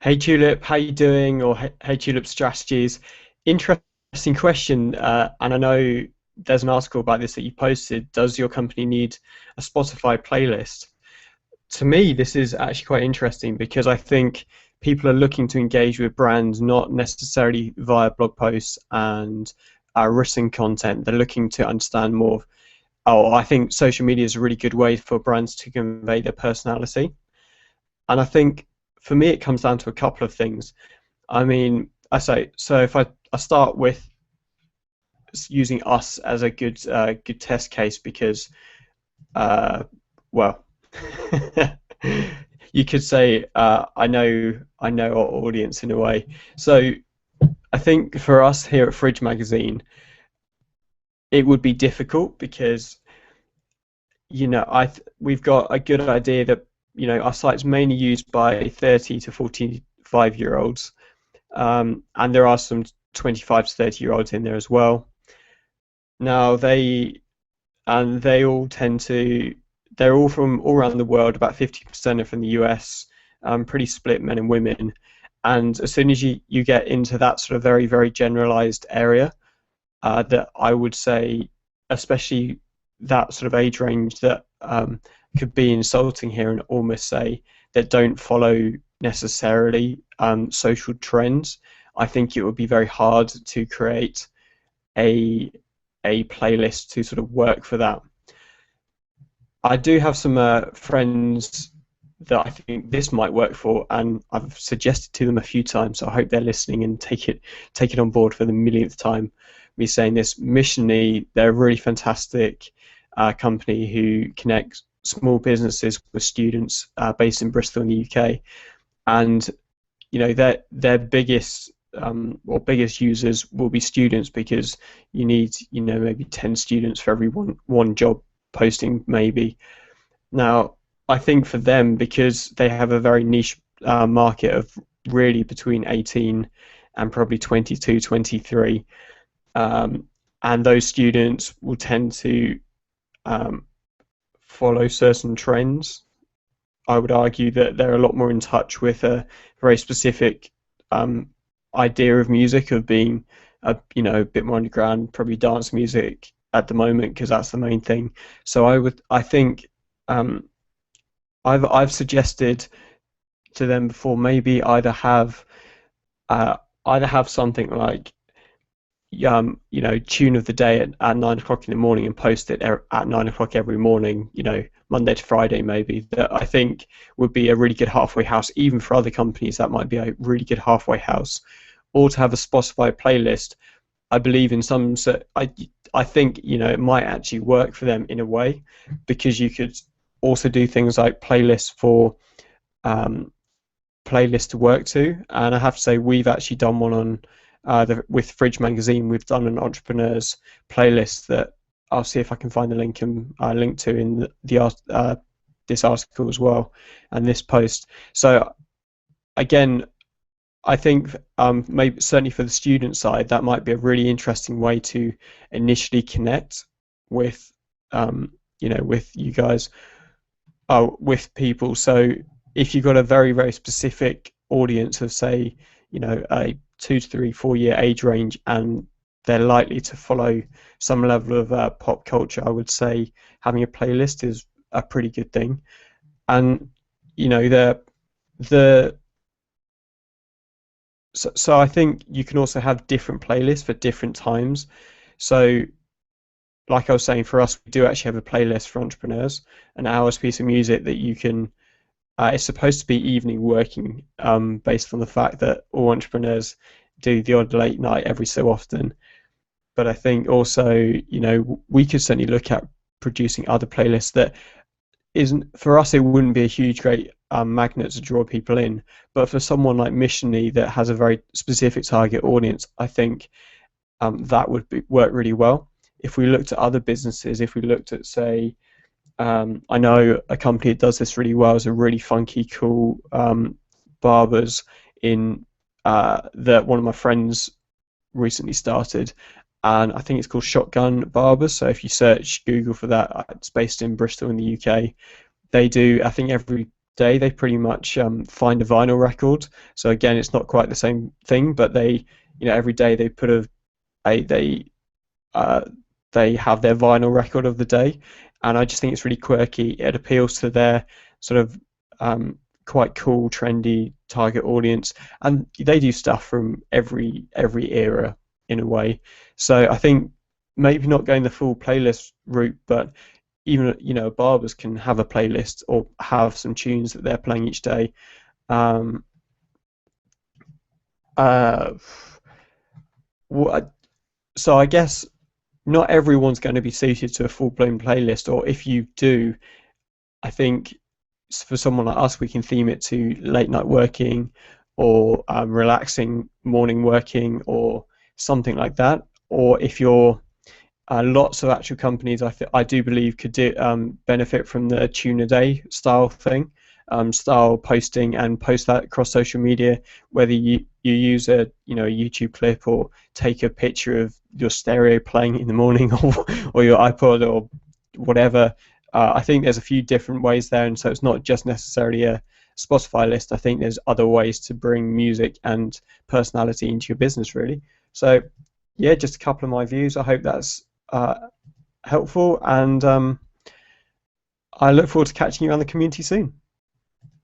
Hey Tulip, how you doing? Or hey Tulip Strategies. Interesting question. And I know there's an article about this that you posted. Does your company need a Spotify playlist? To me, this is actually quite interesting because I think people are looking to engage with brands not necessarily via blog posts and written content. They're looking to understand more. Oh, I think social media is a really good way for brands to convey their personality. And I think for me, it comes down to a couple of things. I mean, I say so. If I start with using us as a good test case because uh, well, you could say I know our audience in a way. So I think for us here at Fridge Magazine, it would be difficult because we've got a good idea that our site's mainly used by 30 to 45-year-olds, and there are some 25 to 30-year-olds in there as well. Now they all tend to they're all from all around the world. About 50% are from the US, pretty split men and women. And as soon as you get into that sort of very, very generalized area, that I would say, especially that sort of age range that could be insulting here and almost say that don't follow necessarily social trends, I think it would be very hard to create a a playlist to sort of work for that. I do have some friends that I think this might work for, and I've suggested to them a few times. So I hope they're listening and take it on board for the millionth time. Me saying this, Missionary, they're a really fantastic company who connects small businesses with students based in Bristol in the UK, and their biggest or biggest users will be students because you need maybe 10 students for every one job posting maybe. Now I think for them, because they have a very niche market of really between 18 and probably 22, 23, um, and those students will tend to um, follow certain trends. I would argue that they're a lot more in touch with a very specific um, idea of music, of being a bit more underground, probably dance music at the moment because that's the main thing. So I think um, I've suggested to them before, maybe uh, either have something like tune of the day at 9 o'clock in the morning and post it at 9 o'clock every morning, Monday to Friday maybe, that I think would be a really good halfway house. Even for other companies, that might be a really good halfway house. Or to have a Spotify playlist. I believe in some, so I think it might actually work for them in a way, because you could also do things like um, playlists to work to. And I have to say, we've actually done one on with Fridge Magazine. We've done an entrepreneurs playlist that I'll see if I can find the link and link to in this article as well, and this post. So again, I think maybe certainly for the student side, that might be a really interesting way to initially connect with with you guys, with people. So if you've got a very, very specific audience of, say, a 2 to 3, 4 year age range, and they're likely to follow some level of pop culture, I would say having a playlist is a pretty good thing. And the so I think you can also have different playlists for different times. So like I was saying, for us, we do actually have a playlist for entrepreneurs, an hour's piece of music that you can. It's supposed to be evening working, based on the fact that all entrepreneurs do the odd late night every so often. But I think also, we could certainly look at producing other playlists that isn't, for us, it wouldn't be a huge, great magnet to draw people in. But for someone like Missionary that has a very specific target audience, I think that would work really well. If we looked at other businesses, if we looked at, say, I know a company that does this really well, is a really funky, cool barbers in that one of my friends recently started, and I think it's called Shotgun Barbers. So if you search Google for that, it's based in Bristol in the UK. They do, I think, every day they pretty much find a vinyl record. So again, it's not quite the same thing, but they, every day they put a uh, they have their vinyl record of the day, and I just think it's really quirky. It appeals to their sort of quite cool, trendy target audience, and they do stuff from every era in a way. So I think maybe not going the full playlist route, but even barbers can have a playlist or have some tunes that they're playing each day. Um, uh, so I guess not everyone's going to be suited to a full-blown playlist, or if you do, I think for someone like us, we can theme it to late night working or relaxing morning working or something like that. Or if you're lots of actual companies, I do believe could benefit from the tune a day style thing, style posting and post that across social media. Whether you use a YouTube clip or take a picture of your stereo playing in the morning or your iPod or whatever. I think there's a few different ways there, and so it's not just necessarily a Spotify list. I think there's other ways to bring music and personality into your business, really. So, yeah, just a couple of my views. I hope that's helpful, and I look forward to catching you on the community soon.